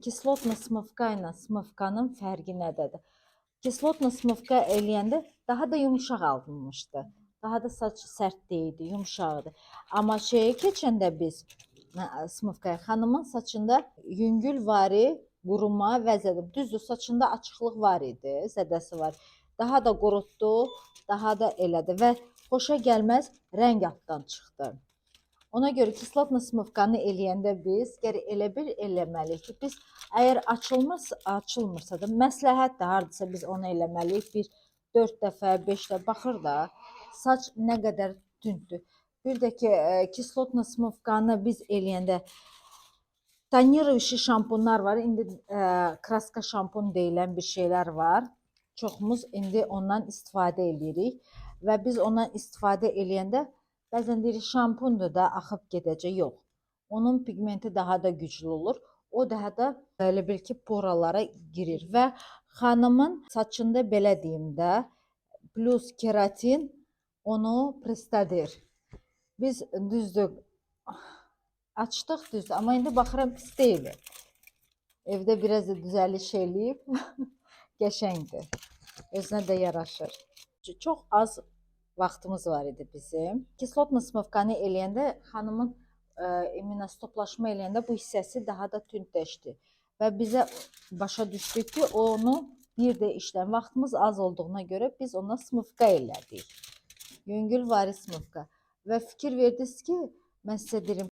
Kislotna smывka ilə smывkanın fərqi nədədir? Kislotna smывka eləyəndə daha da yumşaq alınmışdı. Daha da saç sərt deyildi, yumşaqdı. Amma şeyə keçəndə biz smывkaya xanımın saçında yüngülvari quruma vəzədir. Düzdür, saçında açıqlıq var idi, zədəsi var. Daha da qurutdu, daha da elədi və xoşa gəlməz rəng altdan çıxdı. Ona görə kislotna smывkanı eləyəndə biz gərək elə bir eləməliyik ki, biz əgər açılmırsa da məsləhətdir, hardasa biz onu eləməliyik. Bir 4 dəfə, 5 dəfə baxır da saç nə qədər tündür. Bir də ki, kislotna smывkanı biz eləyəndə toniruющий şampunlar var. İndi kraska şampun deyilən bir şeylər var. Çoxumuz indi ondan istifadə edirik və biz ondan istifadə eləyəndə bəzən deyirik şampundur da axıb gedəcək. Yox. Onun pigmenti daha da güclü olur. O daha da elə bil ki poralara girir və xanımın saçında belə deyim də plus keratin onu prestadir. Biz düzdür açdıq düzdür, amma indi baxıram pis deyil. Evdə biraz da düzəliş eləyib qəşəngdir. Özünə də yaraşır. Çox az vaxtımız var idi bizim. Kislotna smывkanı eləyəndə xanımın imunostoplaşma eləyəndə bu hissəsi daha da tündləşdi və bizə başa düşdük ki, onu bir də işləm vaxtımız az olduğuna görə biz ona smывka elədik. Yüngülvari smывka və fikir verdiniz ki, mən sizə deyirəm